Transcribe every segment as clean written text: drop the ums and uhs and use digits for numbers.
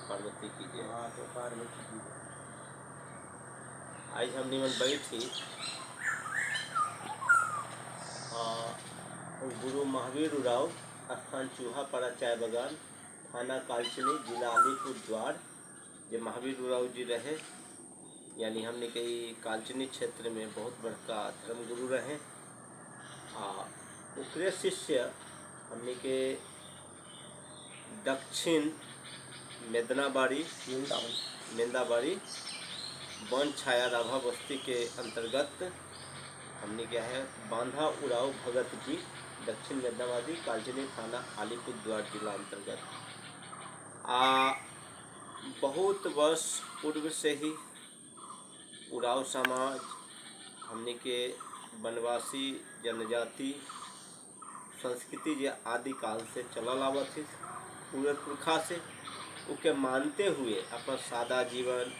पार्वती की जय। हाँ तो पार्वती की जय। आज हमने मन बैठी गुरु महावीर उराव स्थान चूहापाड़ा चाय बागान, थाना कालचिनी, जिला अलीपुरद्वार। जो महावीर उराव जी रहे, यानी हमने कई कालचिनी क्षेत्र में बहुत बड़का धर्मगुरु रहे। ओकरे शिष्य हमने के दक्षिण मेंदाबाड़ी वन छाया राभा बस्ती के अंतर्गत हमने क्या है बांधा उराव भगत जी, दक्षिण मेंदाबाड़ी, कालचिनी, थाना अलीपुरद्वार जिला अंतर्गत। बहुत वर्ष पूर्व से ही उराव समाज हमने के वनवासी जनजाति संस्कृति जो आदि काल से चलल आवत है, पूरे पुरखा से उके मानते हुए अपन सादा जीवन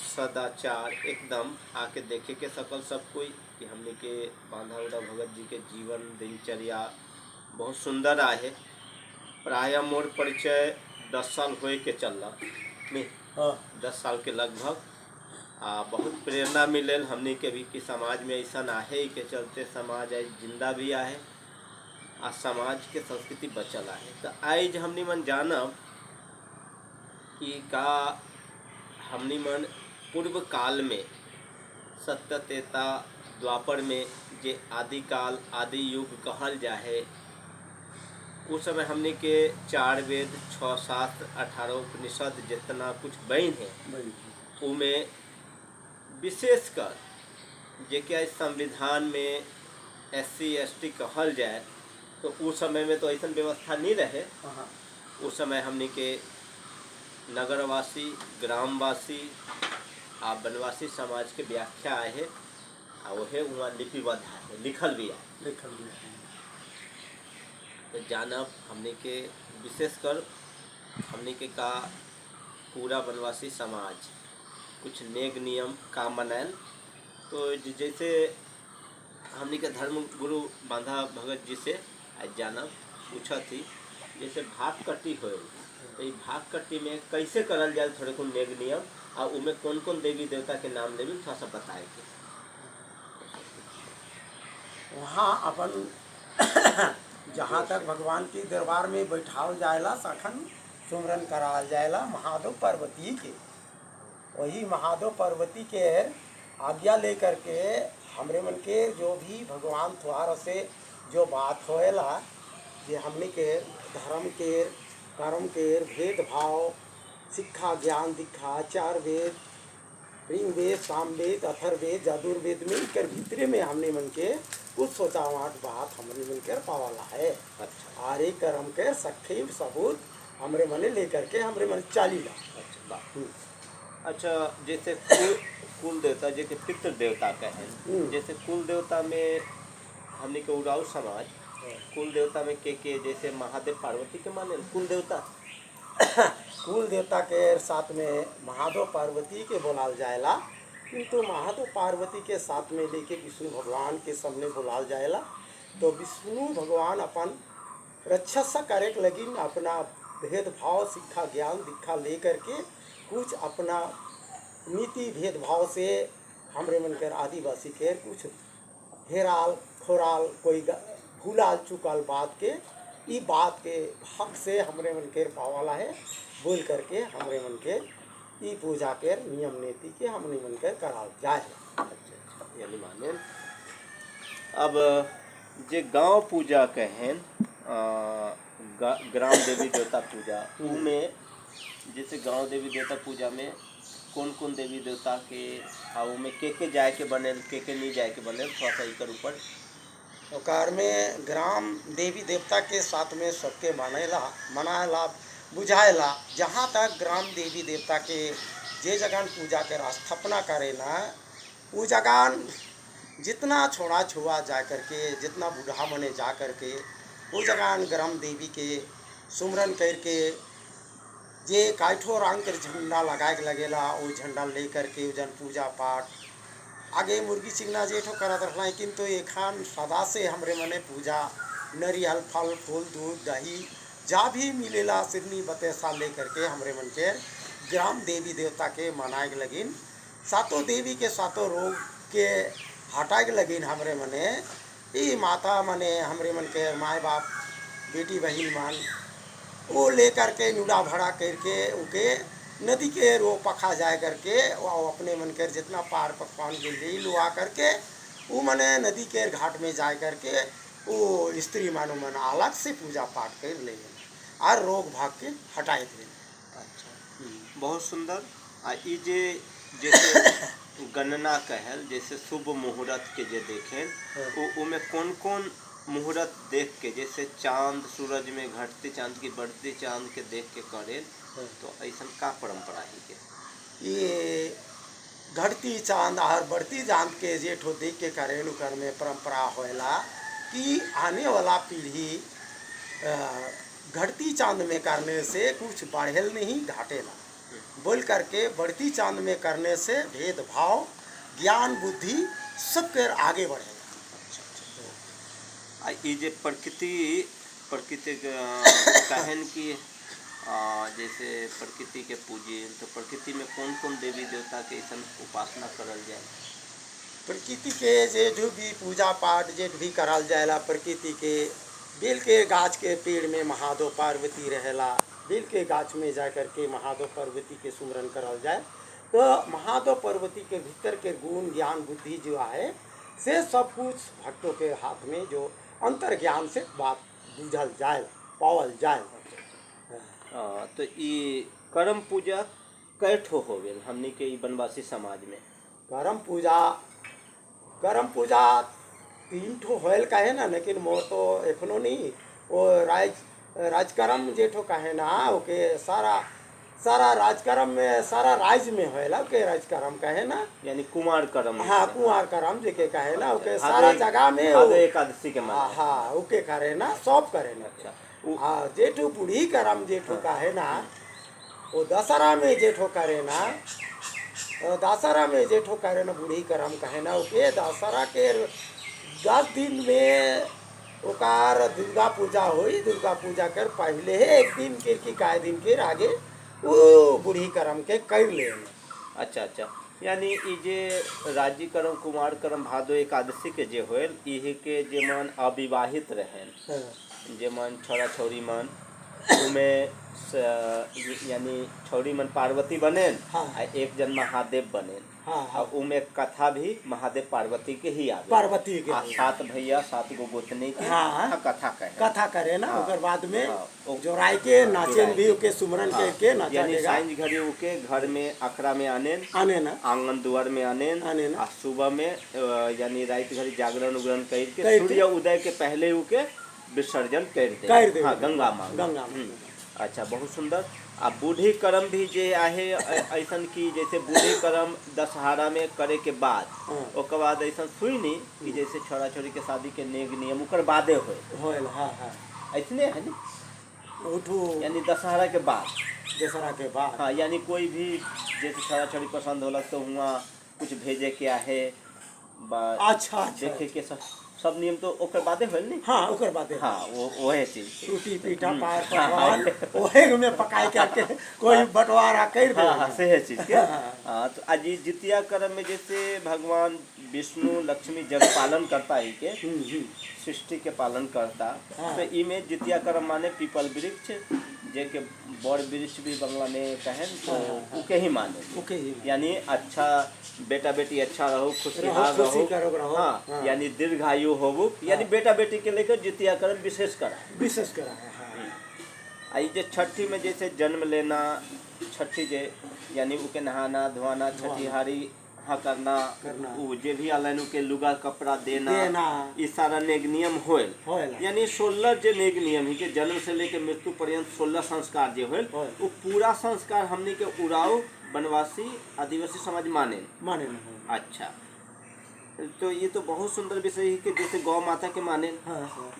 सदाचार एकदम आके देखे के सकल सब कोई कि हमने के बांधा उराव भगत जी के जीवन दिनचर्या बहुत सुंदर आहे। प्राय मोर परिचय 10 साल होए के चलला नहीं, 10 साल के लगभग। बहुत प्रेरणा मिलल हमने के भी कि समाज में ऐसा आहे के चलते समाज आज जिंदा भी आहे, समाज के संस्कृति बचल आहे। तो आज हमने मन जानब कि का हमने मन पूर्व काल में सत्य त्रेता द्वापर में जे आदि काल आदि युग कहल जाए, उस समय हमने के 4 वेद 6 शास्त्र 18 उपनिषद जितना कुछ बन है, उनमें विशेषकर जे क्या संविधान में SC ST कहल जाए, तो उस समय में तो ऐसा व्यवस्था नहीं रहे। उस समय हमने के नगरवासी ग्रामवासी वनवासी समाज के व्याख्या है, वह वहाँ लिपिबद्ध है, लिखल भी है। तो जानब हमने के विशेषकर हमने के का पूरा वनवासी समाज कुछ नेग नियम का मनाएल। तो जैसे हमने के धर्म गुरु बांधा भगत जी से आज जानब पूछा थी, जैसे भाग कट्टी हो, तो ये भाग कट्टी में कैसे करल जाए, थोड़े को नेग नियम और उनमें कौन कौन देवी देवता के नाम ले थोड़ा सा बताए थे। वहाँ अपन जहाँ तक भगवान के दरबार में बैठाल जाएला, सखन सुमरन कराल जाएला महादेव पार्वती के। वही महादेव पार्वती के आज्ञा लेकर के हमरे मन के जो भी भगवान द्वार से जो बात होएला, जे हमने के धर्म के कर्म के भेदभाव शिक्षा ज्ञान दीक्षा 4 वेद ऋग्वेद सामवेद अथर्ववेद जादुर्वेद में कर भीतरे में हमने मन के कुछ 58 बात हमरे मन के पावाला है। आरे कर्म के सखी सबूत हमरे मन लेकर के हमरे मन चालीला। अच्छा, जैसे कुल देवता जैसे पितृ देवता कहें, जैसे कुल देवता में हमने के उराव समाज कुल देवता में के जैसे महादेव पार्वती के माने कुल देवता कुल देवता के साथ में महादेव पार्वती के बोलाल जाएला, किंतु महादेव पार्वती के साथ में लेके विष्णु भगवान के सामने बोलाल जाएला। तो विष्णु भगवान अपन रक्षा करे लगी अपना भेदभाव शिक्षा ज्ञान दीक्षा लेकर के कुछ अपना नीति भेदभाव से हमरे मन कर आदिवासी के कुछ हेराल खोराल कोई भूलाल चुकाल बात के ई बात के हक से हमरे मन के पावाला है बोल करके हमरे मन के ई पूजा के नियम नीति के हमरे मन के कराल जाए। यानी माने अब जे गांव पूजा कहें ग्राम देवी देवता पूजा, उनमें जैसे गांव देवी देवता पूजा में कौन कौन देवी देवता के में के जाए के बने के नहीं जाए के बने, थोड़ा सा इकर ऊपर ओकार में ग्राम देवी देवता के साथ में सबके मनाएला बुझाएला। जहाँ तक ग्राम देवी देवता के जे जगह पूजा कर स्थापना करे ना, वो जगह जितना छोड़ा छुआ जा करके जितना बूढ़ा मने जा करके वो जगह ग्राम देवी के सुमरन करके जे काठो रंग कर झंडा लगाए के लगेला, वो झंडा ले करके जन पूजा पाठ आगे मुर्गी चिंगना जेठो करत रहना। किंतु एखान सदा से हमरे मने पूजा नरियल फल फूल दूध दही जा भी मिलेला सिरनी बतेसा लेकर के हमरे मन के ग्राम देवी देवता के मनाए के लगिन, सातों देवी के सातों रोग के हटाए के लगिन हमरे मने। ई माता मने हमरे मन के माए बाप बेटी बहिन मान वो लेकर के नुड़ा भरा करके उके नदी के रो पखा जाए करके वो अपने मन के जितना पार पकवान के लिए लुआ करके वो मने नदी के घाट में जाए करके वो स्त्री मानो मन अलग से पूजा पाठ कर ले और रोग भाग के हटाए थे। अच्छा, बहुत सुंदर। आ ई जे जैसे गणना कहल जैसे शुभ मुहूर्त के जे देखें उमें कौन कौन मुहूर्त देख के, जैसे चांद सूरज में घटते चांद की बढ़ते चांद के देख के करें, तो ऐसा का परंपरा ही के ये घटती चांद और बढ़ती चांद के जेठो देख के करें उकर में परंपरा होएला कि आने वाला पीढ़ी घटती चांद में करने से कुछ बढ़ेल नहीं घाटेला बोल करके बढ़ती चांद में करने से भेदभाव ज्ञान बुद्धि सबके आगे बढ़ेगा। ये जे प्रकृति कहन की जैसे प्रकृति के पूजे, तो प्रकृति में कौन कौन देवी देवता के ऐसा उपासना करल जाए? प्रकृति के जो भी पूजा पाठ जे भी करल जाएला, प्रकृति के बेल के गाछ के पेड़ में महादेव पार्वती रहेला, बेल के गाछ में जा कर के महादेव पार्वती के सुमरन करल जाए, तो महादेव पार्वती के भीतर के गुण ज्ञान बुद्धि जो है से सब कुछ भक्तों के हाथ में जो अंतर ज्ञान से बात बुझल जाए पावल जाए। तो ये करम पूजा कैठो होवे हमनी के बनवासी समाज में? करम पूजा 3 ठो होल कहे ना, लेकिन मोर तो एखनो नहीं वो राजकर्म जेठो कहे ना ओके सारा राजकर्म में सारा राज्य में होएला ओके राजकर्म कहे ना, यानी कुमार कर्म। हाँ कुमार कर्म जेके कहे ना ओके सारा जगह में एकादशी के माने। हाँ ओके करे ना सब करे ना। अच्छा, हाँ जेठो बूढ़ी कर्म जेठो कहे ना वो दशहरा में जेठो करे ना, दशहरा में जेठो करे ना बूढ़ी कर्म कहे ना ओके दशहरा के 10 दिन में ओकार दुर्गा पूजा हुई, दुर्गा पूजा कर पहले एक दिन के की काय दिन के आगे वो बूढ़ी कर्म के कर ले। अच्छा, यानी ये जे राजी कर्म कुमार कर्म भादो एकादशी के जे होल इहे के जे मन अविवाहित रहें, जे मन छोरा छोरी मन उमें यानी छोरी मन पार्वती बनेन, हाँ। एक जन महादेव बनेन, हाँ। उमें कथा भी महादेव पार्वती के ही आवे, पार्वती के 7 भैया 7 गो गोतनी के हाँ। कथा करे ना। हाँ। ओकर बाद में हाँ। जो राय के नाचेन भी ओके सुमरन हाँ। के नाचा यानी देगा। साइंज घड़ी उके घर में अखड़ा में आने ना आंगन दुआर में आने ना सुबह में यानी रात घड़ी जागरण उगरण करके सूर्य उदय के पहले उके विसर्जन कर दे। हाँ, गंगा माँ। अच्छा, बहुत सुंदर। अब बूढ़ी कर्म भी जे आहे ऐसन की जैसे बूढ़ी कर्म दशहरा में करे के बाद ओकर बाद ऐसा सुई नहीं कि जैसे छोरा छोरी के शादी के नेग नियम ओकर बादे होए। हाँ। ऐसने है नी, यानी दशहरा के बाद। हाँ, यानी कोई भी जैसे छोरा छोरी पसंद होला तो हुआ कुछ भेजे के आहे अच्छा देखे के सब नियम तो ओकर बादे होल नी। हाँ ओकर बादे। हाँ, वो है चीज रोटी पीठा पार पकवान ओहे में पकाई करके कोई बंटवारा कर दे। हाँ, से है चीज के। हाँ, तो आज जितिया कर्म में जैसे भगवान विष्णु लक्ष्मी जग पालन करता ही के सृष्टि के पालन करता, तो इमें जितिया कर्म माने पीपल वृक्ष जे के बड़ वृक्ष भी बंगला में कहें तो उके ही माने, यानी अच्छा बेटा बेटी अच्छा रहो, खुशहाल रहो। हाँ, यानी दीर्घायु हो, यानी बेटा बेटी के लेकर जितिया कर्म विशेष करा है। आई जे छठी में जैसे जन्म लेना, छठी जे यानी उके नहाना धोना, छठीहारी हाँ करना वो जे भी आलन के लुगा कपड़ा देना ये सारा नेग नियम होल। यानी 16 जे नेग नियम ही के जन्म से लेके मृत्यु पर्यंत 16 संस्कार जे होल वो पूरा संस्कार हमनी के उड़ाव बनवासी आदिवासी समाज माने। अच्छा, तो ये तो बहुत सुंदर विषय है कि जैसे गौ माता के माने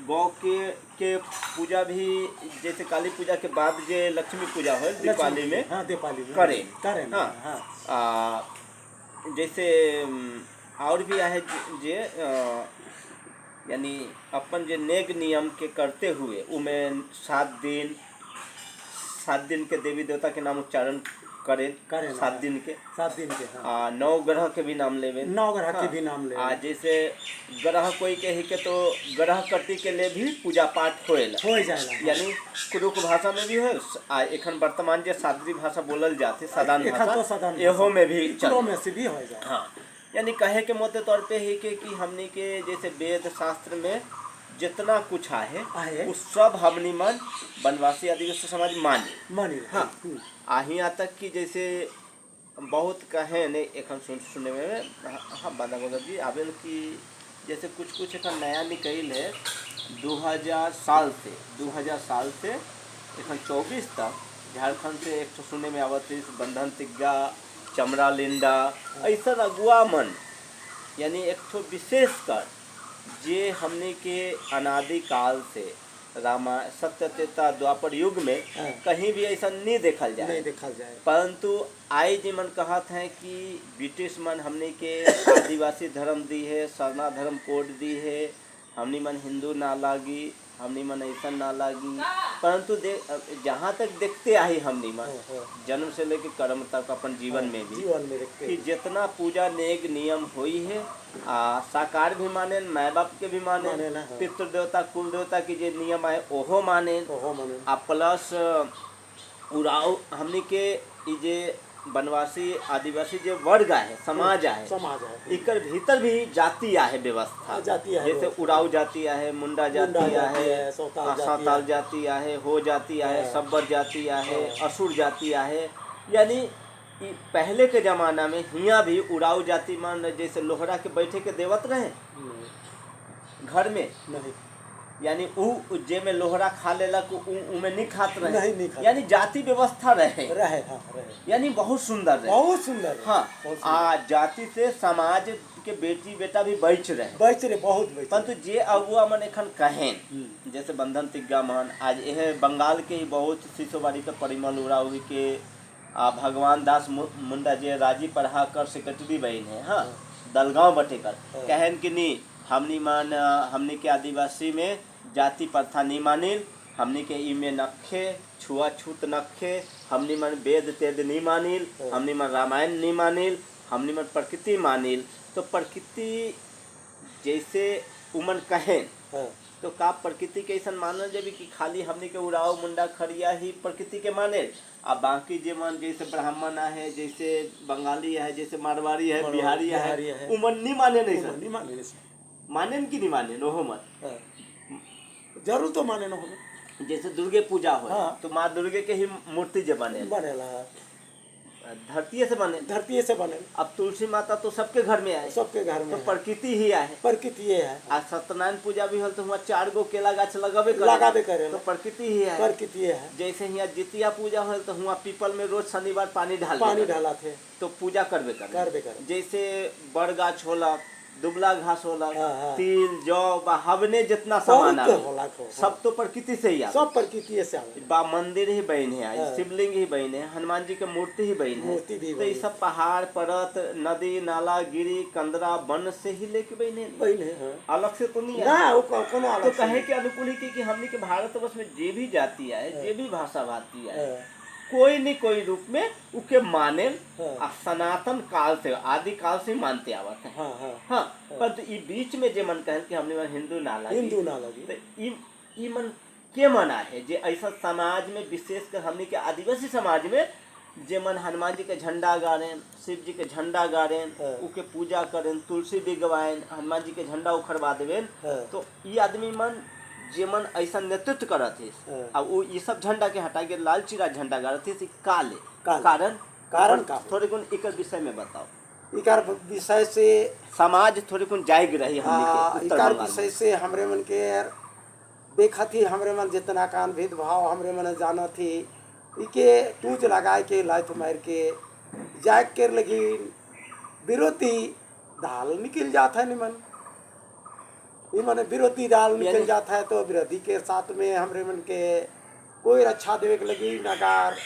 गौ के पूजा भी जैसे काली पूजा के बाद जे लक्ष्मी पूजा हो दीपावली में करे। जैसे और भी है जे यानी अपन जे नेग नियम के करते हुए उमें 7 दिन के देवी देवता के नाम उच्चारण करें, 7 दिन के 7 दिन के, हाँ। 9 ग्रह के भी नाम लेवे, 9 ग्रह के भी नाम ले। जैसे ग्रह कोई के ही के तो ग्रह कटी के लिए भी पूजा पाठ होएला, हो जाएगा, यानी कुरुक भाषा में भी है आ एखन वर्तमान जे सादरी भाषा बोलल जाते सदान भाषा एहो में भी में से भी हो जाए। हाँ, यानी कहे के मोटे तौर पे ही कि हमनी के जैसे वेद शास्त्र में जितना कुछ आहे उस सब हमनी मन वनवासी आदिवासी समाज माने। हाँ, आही यहाँ तक कि जैसे बहुत कहे ने एखन सुने में हाँ बांधा जी आवेल कि जैसे कुछ एक नया निकल है 2000 साल से एखन 24 तक झारखंड से एक तो सुने में आवत बंधन तिग्गा चमड़ा लिंडा ऐसा अगुआ मन, यानी एक तो विशेष कर जे हमने के अनादि काल से रामा सत्य त्रेता द्वापर युग में कहीं भी ऐसा नहीं देखा जाए, परंतु आई जी मन कहत हैं कि ब्रिटिश मन हमने के आदिवासी धर्म दी है, सरना धर्म कोड दी है, हमनी मन हिंदू ना लागी, हमनी मन ऐसा ना लागी, परंतु जहाँ तक देखते आई हमनी मन जन्म से लेकर कर्म तक अपन जीवन में भी कि जितना पूजा नेग नियम हुई है साकार भी माने, माँ बाप के भी माने, पितृ देवता कुल देवता की जे नियम है ओहो माने, प्लस उड़ाव हमनी के जे वनवासी आदिवासी जो वर्ग है समाज है इकर भीतर भी जाति है व्यवस्था, जैसे उड़ाऊ जाति है, मुंडा जाति है, साताल जाति है, हो जाति है, सब्बर जाति है, असुर जाति है, यानी पहले के जमाना में हिया भी उड़ाऊ जाति मान जैसे लोहरा के बैठे के देवत रहे घर में नहीं, यानी उ जे में लोहरा खा लेलक उमें नहीं खात रहे, नहीं यानी जाति व्यवस्था रहे, यानी बहुत सुंदर हाँ जाति से समाज के बेटी बेटा भी बच रहे बहुत, परंतु जे अगुआ मन एखन कहें जैसे बंधन तिग्गा मन आज यह बंगाल के ही बहुत सिसोबारी के परिमल उड़ाऊ के भगवान दास मुंडा जे राजी पढ़ा कर सेक्रेटरी बहन है, हाँ दलगांव बटेकर कहन कि नहीं हमनी के आदिवासी में जाति प्रथा नहीं मानिल, हमनी के इमे नखे छुआछूत नखे, हमनी मन वेद तेद नहीं मानिल, हमनी मन रामायण नहीं मानिल, हमनी मन प्रकृति मानिल, तो प्रकृति जैसे उमन कहें तो का प्रकृति के ऐसा मानल जब कि खाली हमनी के उड़ाव मुंडा खड़िया ही प्रकृति के माने, अब बाकी जे मन जैसे ब्राह्मण है, जैसे बंगाली है, जैसे मारवाड़ी है, बिहारी है, उमन नहीं माने, नहीं माने कि नहीं माने नोहो मन जरूर तो माने न जैसे दुर्गे पूजा हो तो माँ दुर्गे के ही मूर्ति जो बनेला धरती से बने, अब तुलसी माता तो सबके घर में आए, सबके घर में तो प्रकृति ही है, आज सत्यनारायण पूजा भी हो तो वहाँ 4 गो केला गाछ लगावे करे तो प्रकृति ही है, जैसे यहाँ जितिया पूजा हो तो वहाँ पीपल में रोज शनिवार पानी डाला थे तो पूजा करबे कर, जैसे बड़ गाछ होला, दुबला घास होला, तिल जौ हवने जितना सामान सब तो प्रकृति से ही सब प्रकृति से बा मंदिर ही बहन है, शिवलिंग ही बहन है, हनुमान जी के मूर्ति ही बहन है, तो ये सब पहाड़ पर्वत नदी नाला गिरी कंदरा वन से ही लेके बहन है, अलग से तो नहीं है। तो कहे के अनुकूल ही कि हमने के भारतवर्ष में जे भी जाति है, जे भी भाषा भाती है, कोई नहीं कोई रूप में उके माने सनातन काल से आदि काल से मानते आवत है। हाँ पर तो बीच में जे मन कहल कि हमने मन हिंदू ना लगी तो ई मन के मना है जे ऐसा समाज में विशेष कर हमने के आदिवासी समाज में जे मन हनुमान जी के झंडा गाड़ें, शिव जी के झंडा गाड़ें, उके पूजा करें, तुलसी भी गवाएं, हनुमान जी के झंडा उखड़वा देवें, तो ये आदमी मन जे मन ऐसा नेतृत्व करत है अब वो ये सब झंडा के हटा के लाल चिरा झंडा गाड़त है काले कारण का थोड़े गुण एक विषय में बताओ। इकार विषय से समाज थोड़े गुण जाएग रही हमने इकार विषय से हमरे मन के देखा थी, हमरे मन जितना कान भेदभाव हमरे मन जाना थी इके टूच लगाए के लात मार के जाग के लगी विरोधी दाल निकल जाता है निमन मैंने विरोधी दाल निकल जाता है, तो विरोधी के साथ में हमरे मन के कोई रक्षा देवे के लगी नकार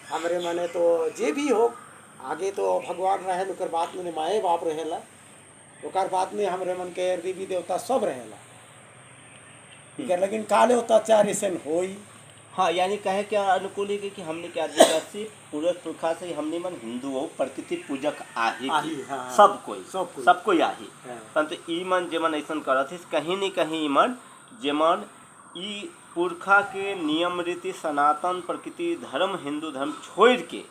हमरे मने तो जे भी हो आगे तो भगवान रहे ओकर बात में माए बाप रहेला, ओकर बात में हमरे मन के देवी देवता सब रहेला, लेकिन काले अत्याचार ऐसे होई। हाँ, यानी कहे क्या अनुकूल है कि हमने क्या आदिवासी पूर्वज पुरखा से हमने मन हिंदू हो प्रकृति पूजक आही की। हाँ, सब कोई आही। हाँ। परंतु ई मन जेमन ऐसा करत है कहीं न कहीं ई मन जेमन ई पुरखा के नियम रीति सनातन प्रकृति धर्म हिंदू धर्म छोड़ के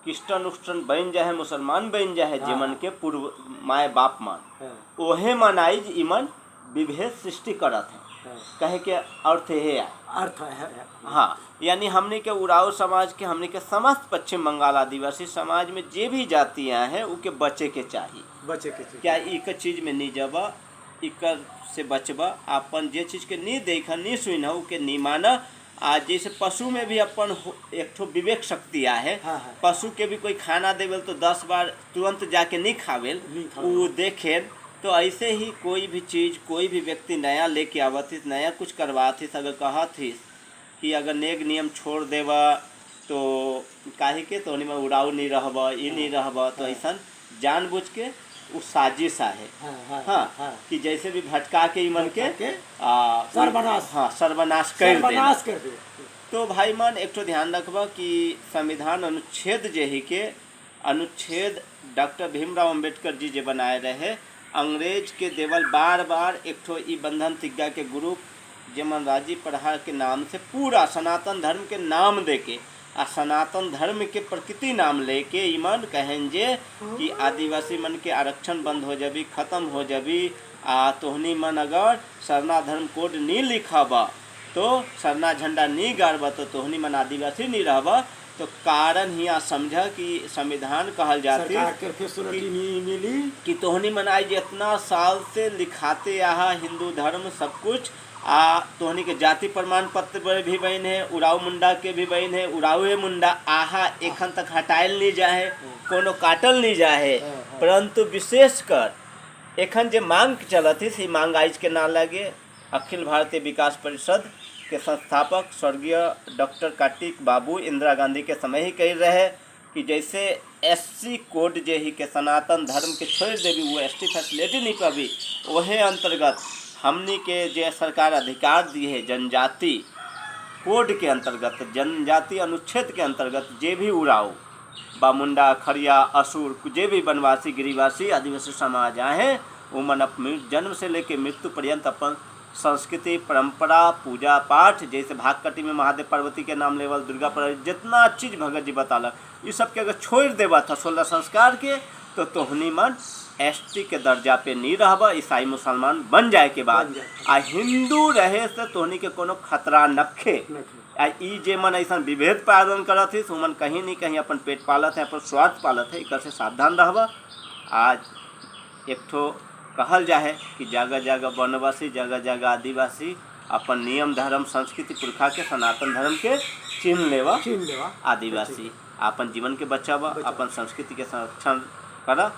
क्रिश्चन उस्टन बन जाए मुसलमान बन जाए हाँ। जेमन के पूर्व माए बाप मान हाँ। ओहे मनाइज ईमन विभेद सृष्टि करत है। हाँ। कहे के अर्थ है अर्थ है। हाँ, यानी हमने के उराव समाज के हमने के समस्त पश्चिम बंगाल आदिवासी समाज में जे भी जातियाँ हैं उके बचे के चाहिए। बचे के चाहिए। क्या एक चीज में नहीं जबा इकर से बचबा अपन जे चीज के नहीं देखा नहीं सुना उके नहीं माना। आज जैसे पशु में भी अपन एक ठो विवेक शक्ति है। हाँ, हाँ। पशु के भी कोई खाना देवेल तो 10 बार तुरंत जाके नहीं खावेल, वो देखे। तो ऐसे ही कोई भी चीज़ कोई भी व्यक्ति नया लेके आवत नया कुछ करवात अगर कहत कि अगर नेग नियम छोड़ देवा तो काहे के तो नहीं उड़ाऊ नहीं रहबा ये नहीं रहबा, तो ऐसा जानबूझ के वो साजिश है। हाँ, कि जैसे भी भटका के ई मन के सर्वनाश कर दे। तो भाई मन एक तो ध्यान रखबा कि संविधान अनुच्छेद जे ही के अनुच्छेद डॉक्टर भीमराव अंबेडकर जी जे बनाए रहे अंग्रेज के देवल बार बार एक ठो ई बंधन तिग्गा के ग्रुप जेमन राजी पढ़ा के नाम से पूरा सनातन धर्म के नाम दे के आ सनातन धर्म के प्रकृति नाम लेके ईमन कहें जे कि आदिवासी मन के आरक्षण बंद हो जाबी खत्म हो जाबी। आ तोहनी मन अगर सरना धर्म कोड नहीं लिखाबा तो सरना झंडा नहीं गाड़बा तो तोहनी मन आदिवासी नहीं रहबा। तो कारण ही यहाँ समझा कि संविधान कहल जाती कि तोहनी मन आई जितना साल से लिखाते यहाँ हिंदू धर्म सब कुछ तोहनी के जाति प्रमाण पत्र भी बहन है उड़ाऊ मुंडा के भी बहन है उड़ाऊ मुंडा आहा एखन तक हटायल नहीं जाए कोनो काटल नहीं जाए। परंतु विशेषकर एखन जे मांग चलत है सी मांग आइज के ना लगे। अखिल भारतीय विकास परिषद के संस्थापक स्वर्गीय डॉक्टर कार्तिक बाबू इंदिरा गांधी के समय ही कह रहे कि जैसे एससी कोड जे ही के सनातन धर्म के छोड़ देवी वो एसटी फैसिलिटी नहीं पाबी वहे अंतर्गत हमनी के जे सरकार अधिकार दी है जनजाति कोड के अंतर्गत जनजाति अनुच्छेद के अंतर्गत जे भी उड़ाऊ बामुंडा खड़िया असुर जे भी वनवासी गिरिवासी आदिवासी समाज आए हैं वो मन जन्म से लेकर मृत्यु पर्यंत अपन संस्कृति परंपरा पूजा पाठ जैसे भागकटी में महादेव पार्वती के नाम लेवल दुर्गा पर जितना चीज़ भगत जी बताला ये सब के अगर छोड़ देवा था 16 संस्कार के तो तोहनी मन एसटी के दर्जा पे नहीं रहबा। ईसाई मुसलमान बन जाए के बाद आ हिंदू रहे से तोहनी के कोनो खतरा नखे। ई जे मन ऐसा विभेद पालन करत है मन कहीं नहीं कहीं अपन पेट पालत है अपन स्वार्थ पालत है इकर से सावधान रहबा। आज एक ठो कहल जाए कि जगह जगह वनवासी जगह जगह आदिवासी अपन नियम धर्म संस्कृति पुरखा के सनातन धर्म के चिन्ह लेवा आदिवासी अपन जीवन के बचावा अपन संस्कृति के संरक्षण करा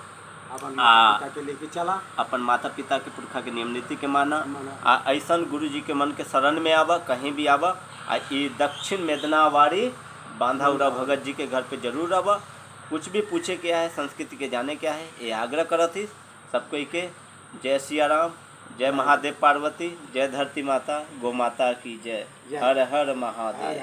अपन माता पिता के पुरखा के नियम नीति के माना ऐसा गुरु जी के मन के शरण में आवा कहीं भी आवा। ये दक्षिण मेदनावाड़ी बांधा उड़ा भगत जी के घर पे जरूर आवा। कुछ भी पूछे क्या है संस्कृति के जाने क्या है ये आग्रह करत थी सबको के। जय सिया राम जय महादेव पार्वती जय धरती माता गौ माता की जय। हर हर महादेव।